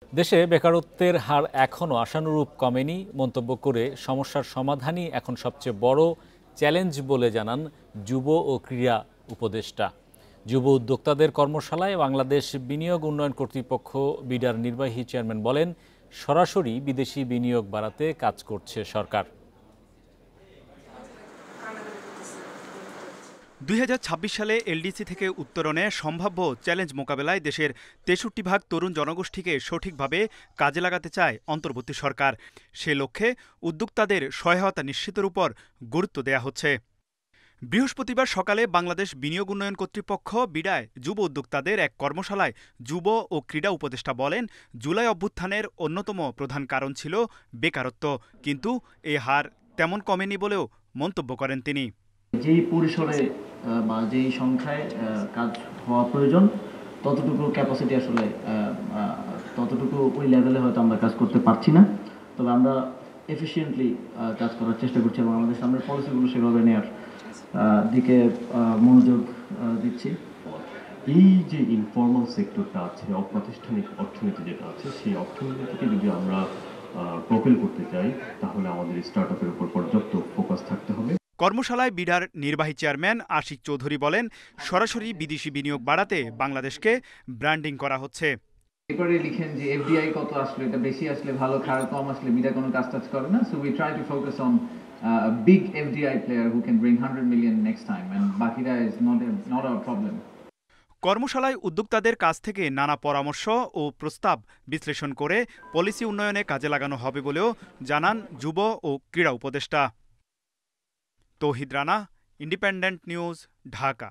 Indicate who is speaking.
Speaker 1: দেশে বেকারত্বের হার এখনও আশানুরূপ কমেনি মন্তব্য করে সমস্যার সমাধানই এখন সবচেয়ে বড় চ্যালেঞ্জ বলে জানান যুব ও ক্রীড়া উপদেষ্টা। যুব উদ্যোক্তাদের কর্মশালায় বাংলাদেশ বিনিয়োগ উন্নয়ন কর্তৃপক্ষ বিডার নির্বাহী চেয়ারম্যান বলেন, সরাসরি বিদেশি বিনিয়োগ বাড়াতে কাজ করছে সরকার।
Speaker 2: ২০২৬ সালে এলডিসি থেকে উত্তরণে সম্ভাব্য চ্যালেঞ্জ মোকাবেলায় দেশের ৬৩% তরুণ জনগোষ্ঠীকে সঠিকভাবে কাজে লাগাতে চায় অন্তর্বর্তী সরকার। সে লক্ষ্যে উদ্যোক্তাদের সহায়তা নিশ্চিতের উপর গুরুত্ব দেয়া হচ্ছে। বৃহস্পতিবার সকালে বাংলাদেশ বিনিয়োগ উন্নয়ন কর্তৃপক্ষ বিডায় যুব উদ্যোক্তাদের এক কর্মশালায় যুব ও ক্রীড়া উপদেষ্টা বলেন, জুলাই অভ্যুত্থানের অন্যতম প্রধান কারণ ছিল বেকারত্ব, কিন্তু এ হার তেমন কমেনি বলেও মন্তব্য করেন তিনি।
Speaker 3: যেই পরিসরে বা যেই সংখ্যায় কাজ হওয়া প্রয়োজন ততটুকু ক্যাপাসিটি আসলে ততটুকু ওই লেভেলে হয়তো আমরা কাজ করতে পারছি না। তবে আমরা এফিশিয়েন্টলি কাজ করার চেষ্টা করছি এবং আমাদের সামনের পলিসিগুলো সেভাবে নেওয়ার দিকে মনোযোগ দিচ্ছি।
Speaker 4: এই যে ইনফর্মাল সেক্টরটা আছে, অপ্রাতিষ্ঠানিক অর্থনীতি যেটা আছে, সেই অর্থনীতিকে যদি আমরা প্রোপেল করতে চাই তাহলে আমাদের স্টার্টআপের উপর পর্যাপ্ত ফোকাস থাকতে হবে।
Speaker 2: কর্মশালায় বিডার নির্বাহী চেয়ারম্যান আশিক চৌধুরী বলেন, সরাসরি বিদেশি বিনিয়োগ বাড়াতে বাংলাদেশকে ব্র্যান্ডিং করা হচ্ছে।
Speaker 3: এরপরে লিখেন যে এফডিআই কত আসলে, এটা বেশি আসলে ভালো, খারাপ কম আসলে বিডা কোনো কাজ টাজ করে না। So we try to focus on big FDI player who can bring 100 million next time and বাকিরা ইজ নট আওয়ার প্রবলেম।
Speaker 2: কর্মশালায় উদ্যোক্তাদের কাছ থেকে নানা পরামর্শ ও প্রস্তাব বিশ্লেষণ করে পলিসি উন্নয়নে কাজে লাগানো হবে বলেও জানান যুব ও ক্রীড়া উপদেষ্টা। তৌহিদ রানা, ইন্ডিপেন্ডেন্ট নিউজ, ঢাকা।